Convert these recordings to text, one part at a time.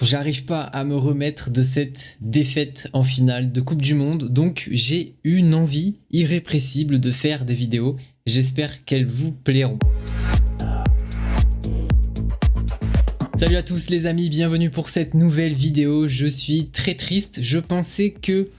J'arrive pas à me remettre de cette défaite en finale de Coupe du Monde, donc j'ai une envie irrépressible de faire des vidéos. J'espère qu'elles vous plairont. Salut à tous les amis, bienvenue pour cette nouvelle vidéo. Je suis très triste, je pensais que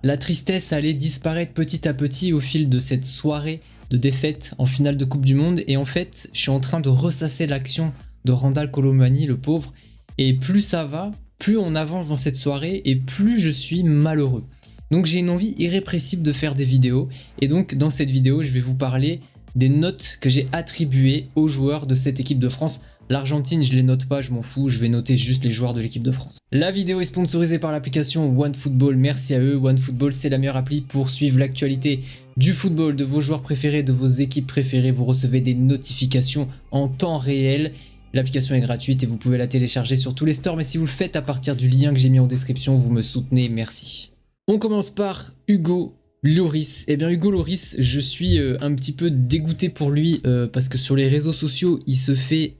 la tristesse allait disparaître petit à petit au fil de cette soirée de défaite en finale de Coupe du Monde. Et en fait, je suis en train de ressasser l'action de Randal Kolo Muani, le pauvre. Et plus ça va, plus on avance dans cette soirée et plus je suis malheureux. Donc j'ai une envie irrépressible de faire des vidéos. Et donc dans cette vidéo, je vais vous parler des notes que j'ai attribuées aux joueurs de cette équipe de France. L'Argentine, je les note pas, je m'en fous, je vais noter juste les joueurs de l'équipe de France. La vidéo est sponsorisée par l'application OneFootball, merci à eux. OneFootball, c'est la meilleure appli pour suivre l'actualité du football, de vos joueurs préférés, de vos équipes préférées. Vous recevez des notifications en temps réel. L'application est gratuite et vous pouvez la télécharger sur tous les stores, mais si vous le faites à partir du lien que j'ai mis en description, vous me soutenez, merci. On commence par Hugo Lloris. Eh bien Hugo Lloris, je suis un petit peu dégoûté pour lui parce que sur les réseaux sociaux, il se fait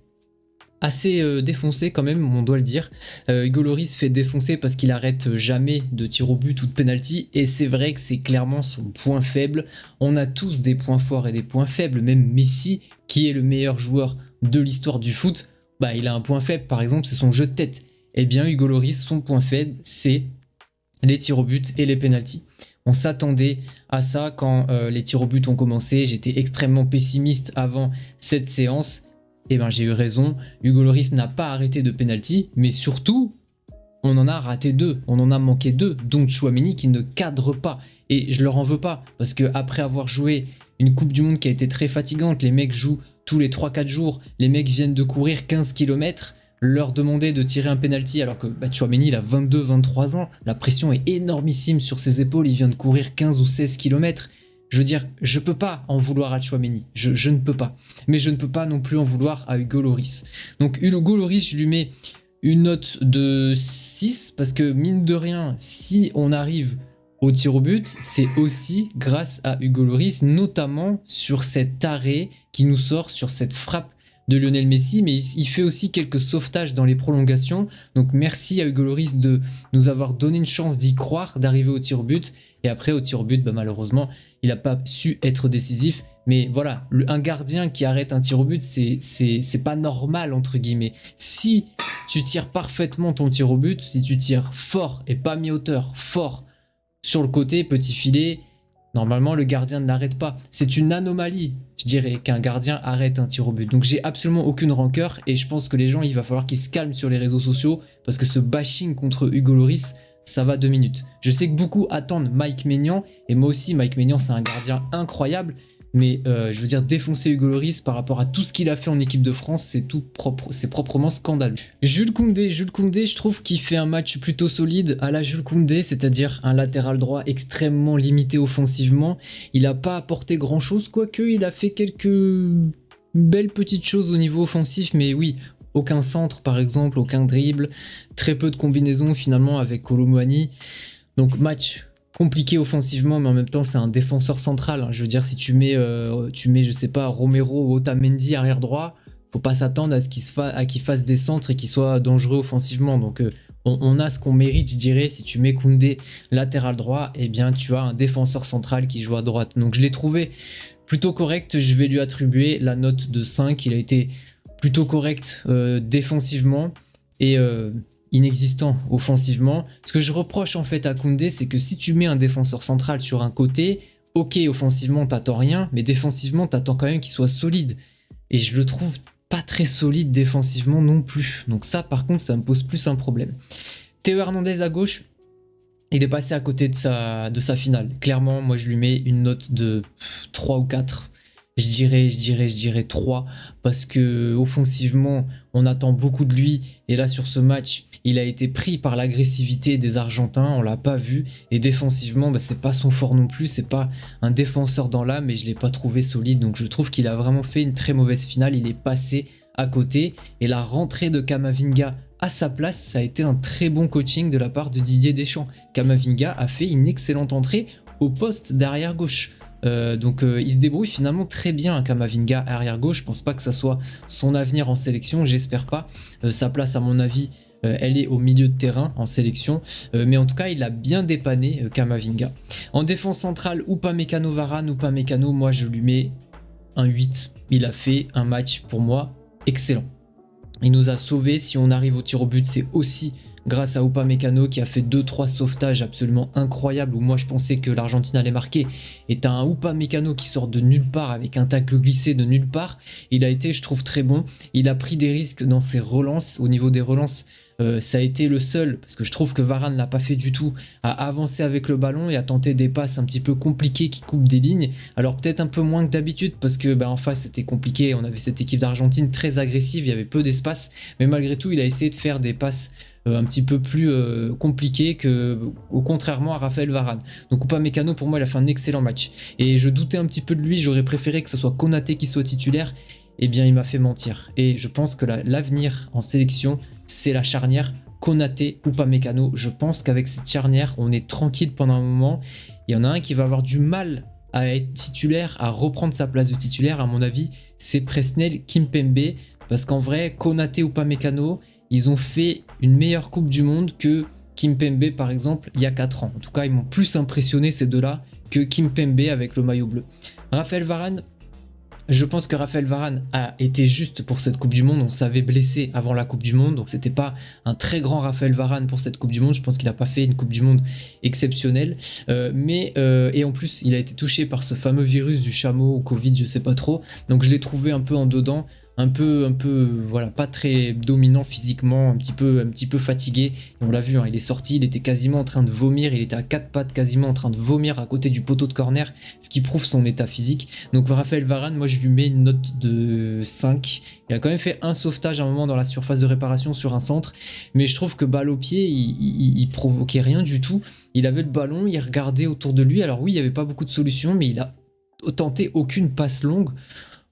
assez défoncé quand même, on doit le dire. Hugo Lloris fait défoncer parce qu'il arrête jamais de tir au but ou de penalty, et c'est vrai que c'est clairement son point faible. On a tous des points forts et des points faibles, même Messi, qui est le meilleur joueur de l'histoire du foot, bah il a un point faible, par exemple c'est son jeu de tête. Eh bien Hugo Lloris, son point faible, c'est les tirs au but et les penalties. On s'attendait à ça quand les tirs au but ont commencé. J'étais extrêmement pessimiste avant cette séance. Et ben j'ai eu raison, Hugo Lloris n'a pas arrêté de penalty, mais surtout, on en a raté deux, on en a manqué deux, dont Tchouaméni qui ne cadre pas. Et je leur en veux pas, parce que après avoir joué une Coupe du Monde qui a été très fatigante, les mecs jouent tous les 3-4 jours, les mecs viennent de courir 15 km, leur demander de tirer un penalty alors que Tchouaméni il a 22-23 ans, la pression est énormissime sur ses épaules, il vient de courir 15 ou 16 km. Je veux dire, je peux pas en vouloir à Tchouaméni, je ne peux pas. Mais je ne peux pas non plus en vouloir à Hugo Lloris. Donc Hugo Lloris, je lui mets une note de 6, parce que mine de rien, si on arrive au tir au but, c'est aussi grâce à Hugo Lloris, notamment sur cet arrêt qui nous sort sur cette frappe de Lionel Messi, mais il fait aussi quelques sauvetages dans les prolongations. Donc merci à Hugo Lloris de nous avoir donné une chance d'y croire, d'arriver au tir au but. Et après au tir au but, malheureusement, il n'a pas su être décisif. Mais voilà, un gardien qui arrête un tir au but, c'est pas normal entre guillemets. Si tu tires parfaitement ton tir au but, si tu tires fort et pas mi-hauteur, fort sur le côté, petit filet, normalement le gardien ne l'arrête pas. C'est une anomalie, je dirais, qu'un gardien arrête un tir au but. Donc j'ai absolument aucune rancœur et je pense que les gens, il va falloir qu'ils se calment sur les réseaux sociaux parce que ce bashing contre Hugo Lloris, ça va 2 minutes. Je sais que beaucoup attendent Mike Maignan, et moi aussi Mike Maignan c'est un gardien incroyable, mais je veux dire défoncer Hugo Lloris par rapport à tout ce qu'il a fait en équipe de France, c'est proprement scandaleux. Jules Koundé, je trouve qu'il fait un match plutôt solide à la Jules Koundé, c'est-à-dire un latéral droit extrêmement limité offensivement. Il n'a pas apporté grand chose, quoique il a fait quelques belles petites choses au niveau offensif, mais oui, aucun centre par exemple, aucun dribble, très peu de combinaisons finalement avec Kolo Muani. Donc match compliqué offensivement, mais en même temps c'est un défenseur central. Je veux dire, si tu mets je sais pas, Romero ou Otamendi arrière droit, faut pas s'attendre à ce qu'il fasse des centres et qu'il soit dangereux offensivement. Donc on a ce qu'on mérite, je dirais. Si tu mets Koundé latéral droit, eh bien tu as un défenseur central qui joue à droite. Donc je l'ai trouvé plutôt correct, je vais lui attribuer la note de 5. Il a été plutôt correct défensivement et inexistant offensivement. Ce que je reproche en fait à Koundé, c'est que si tu mets un défenseur central sur un côté, ok, offensivement t'attends rien, mais défensivement t'attends quand même qu'il soit solide. Et je le trouve pas très solide défensivement non plus. Donc ça par contre ça me pose plus un problème. Théo Hernandez à gauche, il est passé à côté de sa finale. Clairement, moi je lui mets une note de 3 ou 4. Je dirais 3 parce que offensivement on attend beaucoup de lui, et là sur ce match il a été pris par l'agressivité des Argentins, on l'a pas vu, et défensivement c'est pas son fort non plus, c'est pas un défenseur dans l'âme, mais je l'ai pas trouvé solide. Donc je trouve qu'il a vraiment fait une très mauvaise finale, il est passé à côté, et la rentrée de Camavinga à sa place, ça a été un très bon coaching de la part de Didier Deschamps. Camavinga a fait une excellente entrée au poste d'arrière gauche. Donc il se débrouille finalement très bien, Camavinga arrière gauche. Je pense pas que ça soit son avenir en sélection, j'espère pas. Sa place à mon avis elle est au milieu de terrain en sélection, mais en tout cas il a bien dépanné Kamavinga. En défense centrale, Upamecano, Varane. Upamecano, moi je lui mets un 8. Il a fait un match pour moi excellent. Il nous a sauvés. Si on arrive au tir au but, c'est aussi grâce à Upamecano qui a fait 2-3 sauvetages absolument incroyables où moi je pensais que l'Argentine allait marquer. Et t'as un Upamecano qui sort de nulle part avec un tacle glissé de nulle part. Il a été, je trouve, très bon. Il a pris des risques dans ses relances. Au niveau des relances, ça a été le seul, parce que je trouve que Varane l'a pas fait du tout, à avancer avec le ballon et à tenter des passes un petit peu compliquées qui coupent des lignes. Alors peut-être un peu moins que d'habitude parce que en face c'était compliqué, on avait cette équipe d'Argentine très agressive, il y avait peu d'espace, mais malgré tout il a essayé de faire des passes un petit peu plus compliquées contrairement à Raphaël Varane. Donc Upamecano pour moi il a fait un excellent match et je doutais un petit peu de lui, j'aurais préféré que ce soit Konaté qui soit titulaire. Eh bien il m'a fait mentir et je pense que l'avenir en sélection c'est la charnière Konaté Upamecano. Je pense qu'avec cette charnière on est tranquille pendant un moment. Il y en a un qui va avoir du mal à être titulaire, à reprendre sa place de titulaire, à mon avis c'est Presnel Kimpembe, parce qu'en vrai Konaté Upamecano ils ont fait une meilleure coupe du monde que Kimpembe par exemple il y a 4 ans. En tout cas ils m'ont plus impressionné ces deux là que Kimpembe avec le maillot bleu. Raphaël Varane, je pense que Raphaël Varane a été juste pour cette Coupe du Monde. On savait blessé avant la Coupe du Monde, donc c'était pas un très grand Raphaël Varane pour cette Coupe du Monde. Je pense qu'il n'a pas fait une Coupe du Monde exceptionnelle, et en plus il a été touché par ce fameux virus du chameau ou Covid, je sais pas trop. Donc je l'ai trouvé un peu en dedans, un peu, voilà, pas très dominant physiquement, un petit peu fatigué. Et on l'a vu, hein, il est sorti, il était quasiment en train de vomir, il était à 4 pattes quasiment en train de vomir à côté du poteau de corner, ce qui prouve son état physique. Donc Raphaël Varane, moi je lui mets une note de 5. Il a quand même fait un sauvetage à un moment dans la surface de réparation sur un centre, mais je trouve que balle au pied, il provoquait rien du tout. Il avait le ballon, il regardait autour de lui. Alors oui, il n'y avait pas beaucoup de solutions, mais il a tenté aucune passe longue,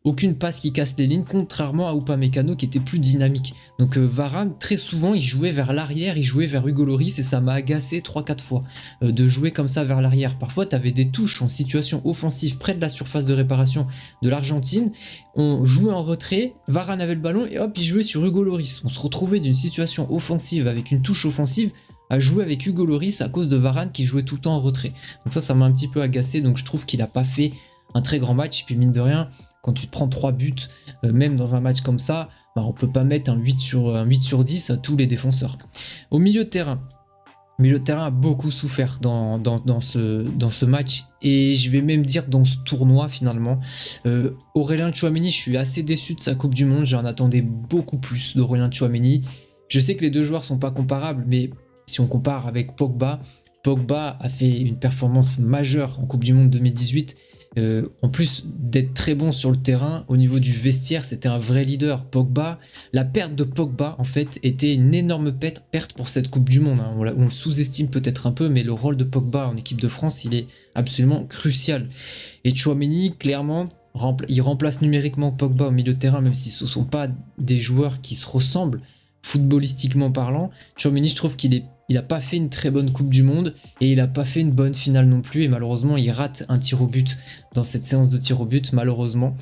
aucune passe qui casse les lignes, contrairement à Upamecano qui était plus dynamique. Donc Varane, très souvent, il jouait vers l'arrière, il jouait vers Hugo Lloris, et ça m'a agacé 3-4 fois de jouer comme ça vers l'arrière. Parfois, tu avais des touches en situation offensive près de la surface de réparation de l'Argentine, on jouait en retrait, Varane avait le ballon, et hop, il jouait sur Hugo Lloris. On se retrouvait d'une situation offensive avec une touche offensive à jouer avec Hugo Lloris à cause de Varane qui jouait tout le temps en retrait. Donc ça m'a un petit peu agacé, donc je trouve qu'il n'a pas fait un très grand match, et puis mine de rien, quand tu te prends 3 buts, même dans un match comme ça, on peut pas mettre un 8 sur 10 à tous les défenseurs. Au milieu de terrain, le milieu de terrain a beaucoup souffert dans ce match, et je vais même dire dans ce tournoi finalement. Aurélien Tchouaméni, je suis assez déçu de sa Coupe du Monde, j'en attendais beaucoup plus d'Aurélien Tchouaméni. Je sais que les deux joueurs sont pas comparables, mais si on compare avec Pogba a fait une performance majeure en Coupe du Monde 2018. En plus d'être très bon sur le terrain, au niveau du vestiaire, c'était un vrai leader. La perte de Pogba, en fait, était une énorme perte pour cette Coupe du Monde, hein. On le sous-estime peut-être un peu, mais le rôle de Pogba en équipe de France, il est absolument crucial. Et Tchouaméni, clairement, il remplace numériquement Pogba au milieu de terrain, même si ce ne sont pas des joueurs qui se ressemblent, footballistiquement parlant. Tchouaméni, je trouve qu'il a pas fait une très bonne Coupe du Monde, et il a pas fait une bonne finale non plus, et malheureusement il rate un tir au but dans cette séance de tir au but. Malheureusement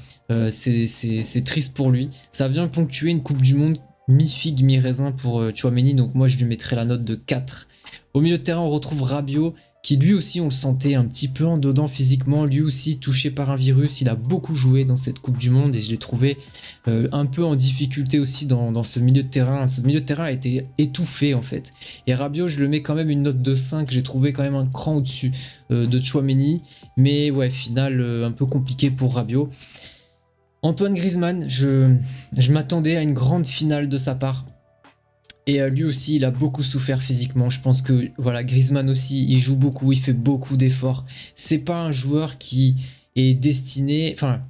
c'est triste pour lui, ça vient ponctuer une Coupe du Monde mi-figue mi-raisin pour Tchouaméni, donc moi je lui mettrai la note de 4. Au milieu de terrain on retrouve Rabiot, qui lui aussi on le sentait un petit peu en dedans physiquement, lui aussi touché par un virus. Il a beaucoup joué dans cette Coupe du Monde et je l'ai trouvé un peu en difficulté aussi dans ce milieu de terrain. Ce milieu de terrain a été étouffé en fait. Et Rabiot, je le mets quand même une note de 5, j'ai trouvé quand même un cran au-dessus de Tchouaméni, mais ouais, finale un peu compliqué pour Rabiot. Antoine Griezmann, je m'attendais à une grande finale de sa part. Et lui aussi, il a beaucoup souffert physiquement. Je pense que voilà, Griezmann aussi, il joue beaucoup, il fait beaucoup d'efforts. C'est pas un joueur qui est destiné, enfin,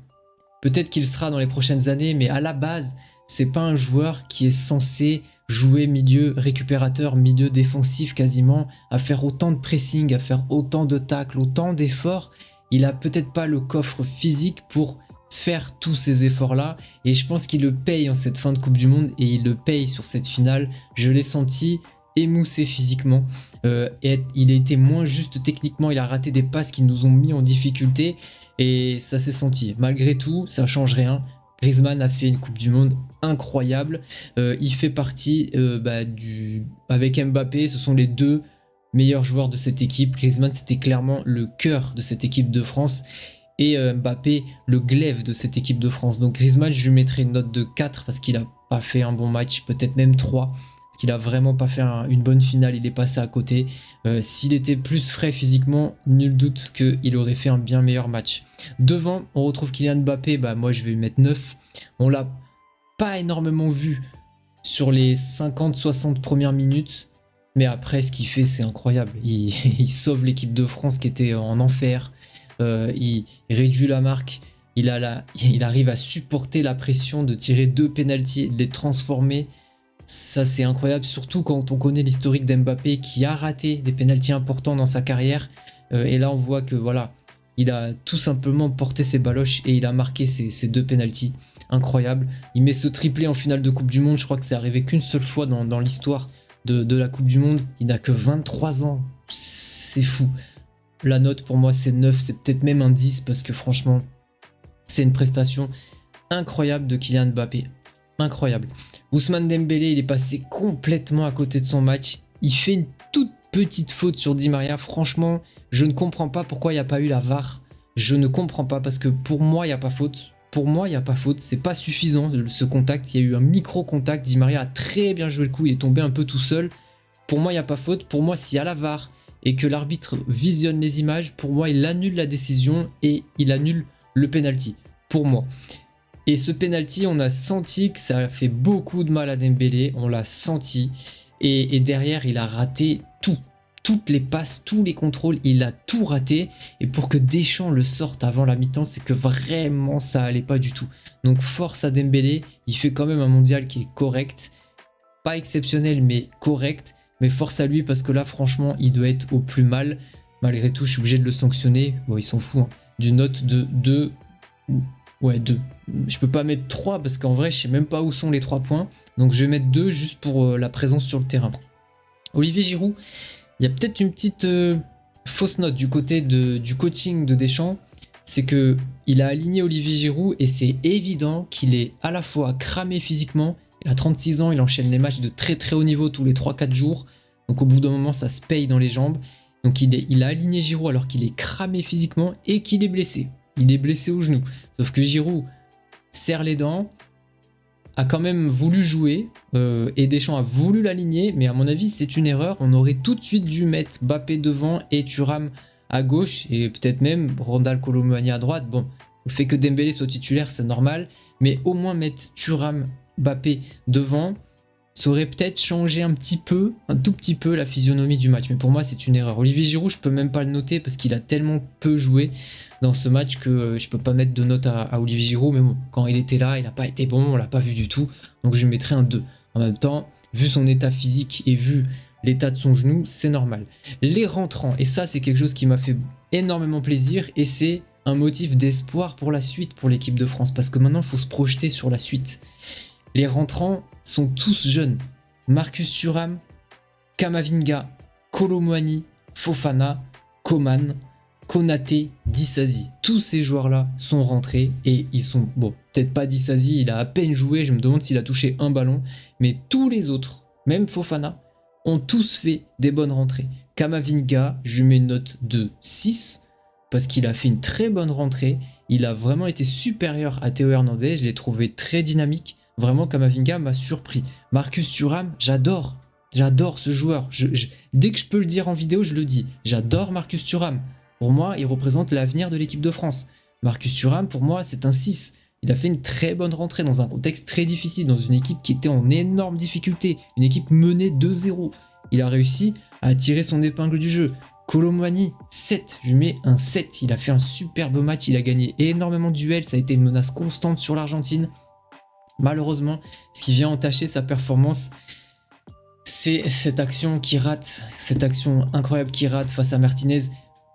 peut-être qu'il sera dans les prochaines années, mais à la base, c'est pas un joueur qui est censé jouer milieu récupérateur, milieu défensif quasiment, à faire autant de pressing, à faire autant de tacles, autant d'efforts. Il a peut-être pas le coffre physique pour faire tous ces efforts là, et je pense qu'il le paye en cette fin de Coupe du Monde, et il le paye sur cette finale. Je l'ai senti émoussé physiquement, et il a été moins juste techniquement, il a raté des passes qui nous ont mis en difficulté, et ça s'est senti. Malgré tout, ça change rien. Griezmann a fait une Coupe du Monde incroyable. Il fait partie avec Mbappé, ce sont les deux meilleurs joueurs de cette équipe. Griezmann, c'était clairement le cœur de cette équipe de France. Et Mbappé, le glaive de cette équipe de France. Donc Griezmann, je lui mettrai une note de 4 parce qu'il n'a pas fait un bon match, peut-être même 3. Parce qu'il a vraiment pas fait une bonne finale, il est passé à côté. S'il était plus frais physiquement, nul doute qu'il aurait fait un bien meilleur match. Devant, on retrouve Kylian Mbappé, moi je vais lui mettre 9. On l'a pas énormément vu sur les 50-60 premières minutes. Mais après, ce qu'il fait, c'est incroyable. Il sauve l'équipe de France qui était en enfer. Il réduit la marque. Il arrive à supporter la pression de tirer 2 pénaltys et de les transformer. Ça, c'est incroyable. Surtout quand on connaît l'historique d'Mbappé qui a raté des pénaltys importants dans sa carrière. Et là, on voit que voilà, il a tout simplement porté ses baloches et il a marqué ces 2 pénaltys. Incroyable. Il met ce triplé en finale de Coupe du Monde. Je crois que c'est arrivé qu'une seule fois dans l'histoire de la Coupe du Monde. Il n'a que 23 ans. C'est fou. La note pour moi c'est 9, c'est peut-être même un 10 parce que franchement c'est une prestation incroyable de Kylian Mbappé. Incroyable. Ousmane Dembélé, il est passé complètement à côté de son match. Il fait une toute petite faute sur Di Maria. Franchement, je ne comprends pas pourquoi il n'y a pas eu la VAR. Je ne comprends pas parce que pour moi il n'y a pas faute. Pour moi, il n'y a pas faute, c'est pas suffisant ce contact, il y a eu un micro-contact, Di Maria a très bien joué le coup, il est tombé un peu tout seul. Pour moi, il n'y a pas faute, pour moi, s'il y a la VAR et que l'arbitre visionne les images, pour moi, il annule la décision et il annule le penalty, pour moi. Et ce penalty, on a senti que ça a fait beaucoup de mal à Dembélé, on l'a senti, et derrière, il a raté tout. Toutes les passes, tous les contrôles, il a tout raté. Et pour que Deschamps le sorte avant la mi-temps, c'est que vraiment ça allait pas du tout. Donc force à Dembélé, il fait quand même un mondial qui est correct. Pas exceptionnel, mais correct. Mais force à lui parce que là, franchement, il doit être au plus mal. Malgré tout, je suis obligé de le sanctionner. Bon, ils s'en foutent. Hein. D'une note de 2. Ouais, 2. Je peux pas mettre 3 parce qu'en vrai, je sais même pas où sont les 3 points. Donc je vais mettre 2 juste pour la présence sur le terrain. Olivier Giroud. Il y a peut-être une petite fausse note du côté du coaching de Deschamps, c'est que il a aligné Olivier Giroud et c'est évident qu'il est à la fois cramé physiquement, il a 36 ans, il enchaîne les matchs de très très haut niveau tous les 3-4 jours, donc au bout d'un moment ça se paye dans les jambes, donc il a aligné Giroud alors qu'il est cramé physiquement et qu'il est blessé, il est blessé au genou, sauf que Giroud serre les dents, a quand même voulu jouer et Deschamps a voulu l'aligner, mais à mon avis c'est une erreur. On aurait tout de suite dû mettre Mbappé devant et Thuram à gauche et peut-être même Randal Kolo Muani à droite. Bon, le fait que Dembélé soit titulaire c'est normal, mais au moins mettre Thuram, Mbappé devant, ça aurait peut-être changé un tout petit peu la physionomie du match. Mais pour moi c'est une erreur. Olivier Giroud je peux même pas le noter parce qu'il a tellement peu joué dans ce match que je peux pas mettre de note à Olivier Giroud, mais bon, quand il était là, il n'a pas été bon, on l'a pas vu du tout, donc je lui mettrai un 2. En même temps, vu son état physique et vu l'état de son genou, c'est normal. Les rentrants, et ça c'est quelque chose qui m'a fait énormément plaisir, et c'est un motif d'espoir pour la suite pour l'équipe de France, parce que maintenant il faut se projeter sur la suite. Les rentrants sont tous jeunes. Marcus Thuram, Camavinga, Kolo Muani, Fofana, Coman, Konaté, Disasi, tous ces joueurs-là sont rentrés et ils sont, bon, peut-être pas Disasi, il a à peine joué, je me demande s'il a touché un ballon, mais tous les autres, même Fofana, ont tous fait des bonnes rentrées. Camavinga, je lui mets une note de 6 parce qu'il a fait une très bonne rentrée, il a vraiment été supérieur à Théo Hernandez, je l'ai trouvé très dynamique, vraiment Camavinga m'a surpris. Marcus Thuram, j'adore ce joueur, dès que je peux le dire en vidéo, je le dis, j'adore Marcus Thuram. Pour moi, il représente l'avenir de l'équipe de France. Marcus Thuram, pour moi, c'est un 6. Il a fait une très bonne rentrée dans un contexte très difficile, dans une équipe qui était en énorme difficulté, une équipe menée 2-0. Il a réussi à tirer son épingle du jeu. Kolo Muani, 7. Je lui mets un 7. Il a fait un superbe match, il a gagné énormément de duels, ça a été une menace constante sur l'Argentine. Malheureusement, ce qui vient entacher sa performance, c'est cette action qui rate, cette action incroyable qui rate face à Martinez.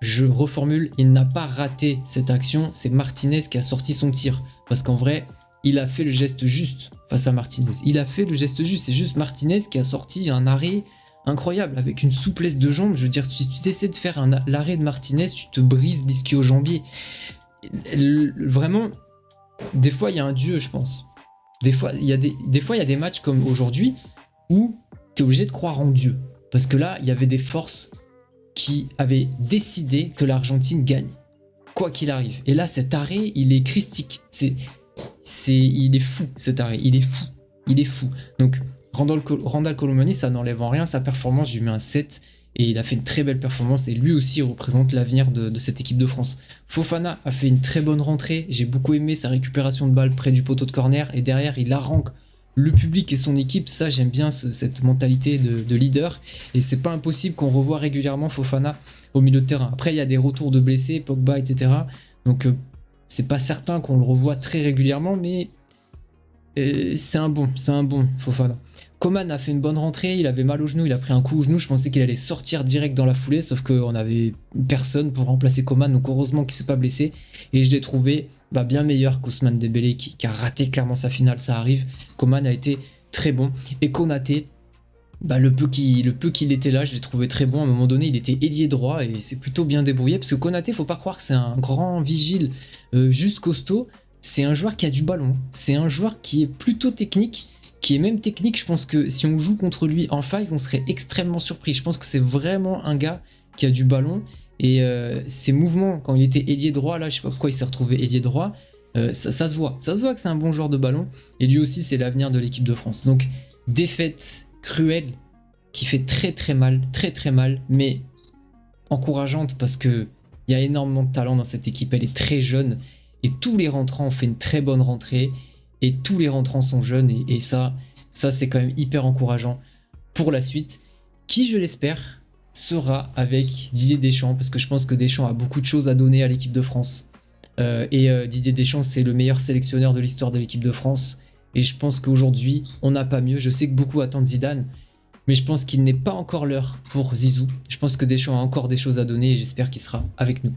Je reformule, il n'a pas raté cette action, c'est Martinez qui a sorti son tir. Parce qu'en vrai, il a fait le geste juste face à Martinez. Il a fait le geste juste, c'est juste Martinez qui a sorti un arrêt incroyable, avec une souplesse de jambe. Je veux dire, si tu essaies de faire l'arrêt de Martinez, tu te brises l'ischio-jambier. Vraiment, des fois il y a un dieu, je pense. Des fois il y a des matchs comme aujourd'hui où tu es obligé de croire en Dieu. Parce que là, il y avait des forces qui avaient décidé que l'Argentine gagne, quoi qu'il arrive. Et là, cet arrêt, il est christique. Il est fou, cet arrêt. Il est fou. Il est fou. Donc, Randal Colomani, ça n'enlève en rien sa performance. Je lui mets un 7. Et il a fait une très belle performance. Et lui aussi représente l'avenir de cette équipe de France. Fofana a fait une très bonne rentrée. J'ai beaucoup aimé sa récupération de balle près du poteau de corner. Et derrière, il harangue le public et son équipe. Ça, j'aime bien cette mentalité de leader. Et c'est pas impossible qu'on revoie régulièrement Fofana au milieu de terrain. Après, il y a des retours de blessés, Pogba, etc. Donc, c'est pas certain qu'on le revoie très régulièrement, mais c'est un bon Fofana. Coman a fait une bonne rentrée, il avait mal au genou, il a pris un coup au genou, je pensais qu'il allait sortir direct dans la foulée, sauf qu'on avait personne pour remplacer Coman, donc heureusement qu'il s'est pas blessé, et je l'ai trouvé bien meilleur qu'Ousmane Dembélé qui a raté clairement sa finale, ça arrive. Coman a été très bon, et Konaté, le peu qu'il était là, je l'ai trouvé très bon. À un moment donné, il était ailier droit et c'est plutôt bien débrouillé, parce que Konaté, faut pas croire que c'est un grand vigile juste costaud, c'est un joueur qui a du ballon, c'est un joueur qui est plutôt technique, qui est même technique. Je pense que si on joue contre lui en five, on serait extrêmement surpris. Je pense que c'est vraiment un gars qui a du ballon, et ses mouvements quand il était ailier droit, là je sais pas pourquoi il s'est retrouvé ailier droit, ça se voit que c'est un bon joueur de ballon, et lui aussi c'est l'avenir de l'équipe de France. Donc défaite cruelle qui fait très mal, mais encourageante, parce que il y a énormément de talent dans cette équipe, elle est très jeune, et tous les rentrants ont fait une très bonne rentrée, et tous les rentrants sont jeunes, et ça c'est quand même hyper encourageant pour la suite, qui, je l'espère, sera avec Didier Deschamps, parce que je pense que Deschamps a beaucoup de choses à donner à l'équipe de France, et Didier Deschamps, c'est le meilleur sélectionneur de l'histoire de l'équipe de France, et je pense qu'aujourd'hui on n'a pas mieux. Je sais que beaucoup attendent Zidane, mais je pense qu'il n'est pas encore l'heure pour Zizou. Je pense que Deschamps a encore des choses à donner, et j'espère qu'il sera avec nous.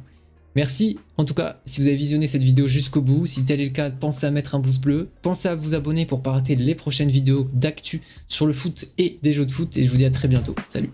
Merci en tout cas si vous avez visionné cette vidéo jusqu'au bout. Si tel est le cas, pensez à mettre un pouce bleu, pensez à vous abonner pour ne pas rater les prochaines vidéos d'actu sur le foot et des jeux de foot, et je vous dis à très bientôt. Salut.